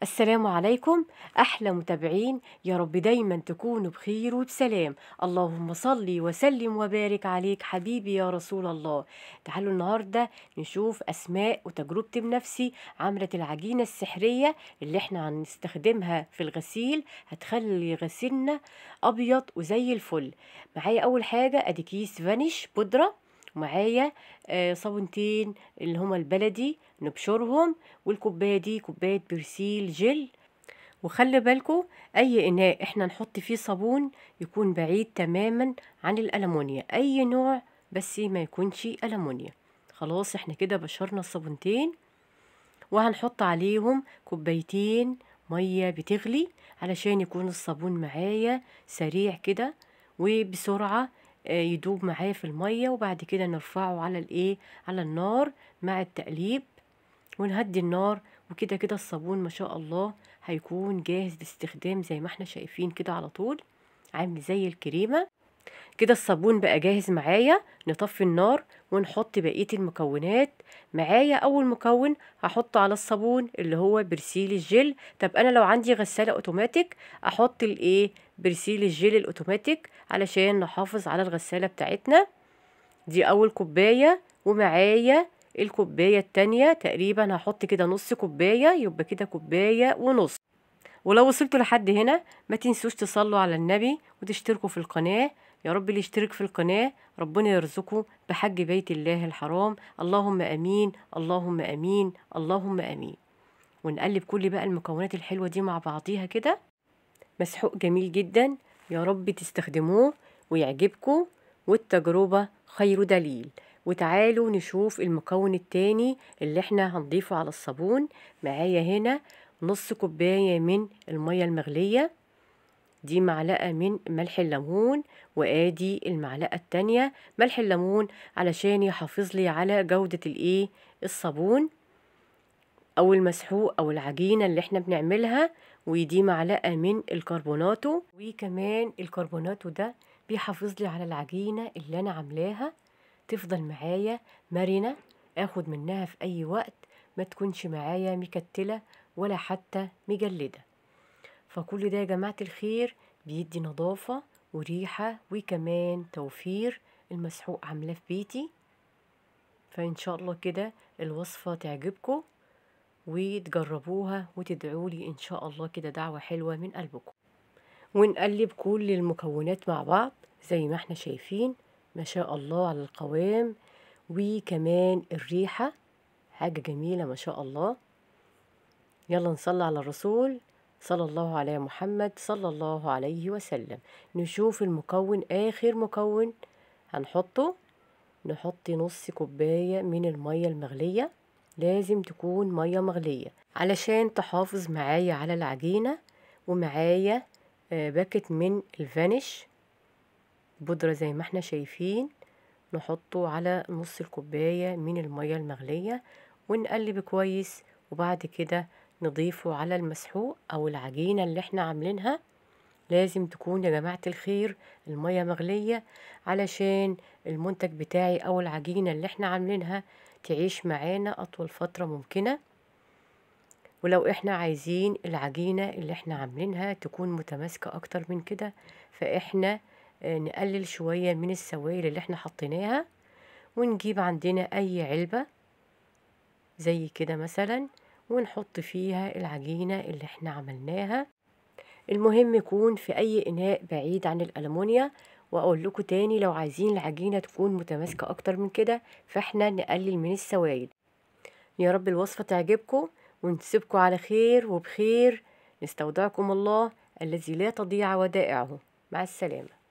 السلام عليكم أحلى متابعين، يا رب دايما تكونوا بخير وبسلام. اللهم صل وسلم وبارك عليك حبيبي يا رسول الله. تعالوا النهاردة نشوف أسماء وتجربتي بنفسي عملت العجينة السحرية اللي احنا هنستخدمها في الغسيل، هتخلي غسيلنا أبيض وزي الفل. معايا أول حاجة أدي كيس فانيش بودرة، ومعايا صابونتين اللي هما البلدي نبشرهم، والكوبايه دي كوبايه برسيل جل. وخلي بالكم اي اناء احنا نحط فيه صابون يكون بعيد تماما عن الالمونيا، اي نوع بس ما يكونش الومنيا. خلاص احنا كده بشرنا الصابونتين، وهنحط عليهم كوبايتين ميه بتغلي علشان يكون الصابون معايا سريع كده وبسرعه يدوب معايا في الميه. وبعد كده نرفعه على النار مع التقليب، ونهدي النار. وكده كده الصابون ما شاء الله هيكون جاهز للاستخدام زي ما احنا شايفين كده، على طول عامل زي الكريمة. كده الصابون بقى جاهز معايا. نطفي النار ونحط بقية المكونات. معايا اول مكون هحطه على الصابون اللي هو برسيل الجل. طب انا لو عندي غسالة اوتوماتيك احط برسيل الجل الاوتوماتيك علشان نحافظ على الغسالة بتاعتنا. دي اول كوباية، ومعايا الكوباية التانية تقريبا هحط كده نص كوباية، يبقى كده كوباية ونص. ولو وصلتوا لحد هنا ما تنسوش تصلوا على النبي وتشتركوا في القناة. يا رب اللي يشترك في القناة ربنا يرزقه بحج بيت الله الحرام. اللهم امين اللهم امين اللهم امين. ونقلب كل بقى المكونات الحلوة دي مع بعضيها كده. مسحوق جميل جدا، يا رب تستخدموه ويعجبكم، والتجربة خير دليل. وتعالوا نشوف المكون التاني اللي احنا هنضيفه على الصابون. معايا هنا نص كوباية من المية المغلية، دي معلقة من ملح الليمون، وادي المعلقة التانية ملح الليمون علشان يحافظ لي على جودة الصابون او المسحوق او العجينة اللي احنا بنعملها. ودي معلقة من الكربوناتو، وكمان الكربوناتو ده بيحافظ لي على العجينة اللي انا عاملاها تفضل معايا مرنة، اخد منها في اي وقت، ما تكونش معايا مكتلة ولا حتى مجلدة. فكل ده يا جماعة الخير بيدي نظافة وريحة وكمان توفير. المسحوق عاملاه في بيتي، فإن شاء الله كده الوصفة تعجبكم وتجربوها وتدعولي إن شاء الله كده دعوة حلوة من قلبكم. ونقلب كل المكونات مع بعض زي ما احنا شايفين، ما شاء الله على القوام وكمان الريحة، حاجة جميلة ما شاء الله. يلا نصلي على الرسول صلى الله على محمد صلى الله عليه وسلم. نشوف المكون، آخر مكون هنحطه. نحط نص كوباية من المية المغلية، لازم تكون مية مغلية علشان تحافظ معايا على العجينة. ومعايا باكت من الفانيش بودرة زي ما احنا شايفين، نحطه على نص الكوباية من المية المغلية ونقلب كويس. وبعد كده نضيفه على المسحوق او العجينة اللي احنا عاملينها. لازم تكون يا جماعة الخير المية مغلية علشان المنتج بتاعي او العجينة اللي احنا عاملينها تعيش معانا اطول فترة ممكنة. ولو احنا عايزين العجينة اللي احنا عاملينها تكون متماسكة اكتر من كده، فاحنا نقلل شوية من السوائل اللي احنا حطيناها، ونجيب عندنا اي علبة زي كده مثلا ونحط فيها العجينة اللي احنا عملناها. المهم يكون في اي اناء بعيد عن الالمونيا. واقول لكم تاني لو عايزين العجينة تكون متماسكة اكتر من كده فاحنا نقلل من السوائل. يا رب الوصفة تعجبكم ونسيبكم على خير وبخير. نستودعكم الله الذي لا تضيع ودائعه. مع السلامة.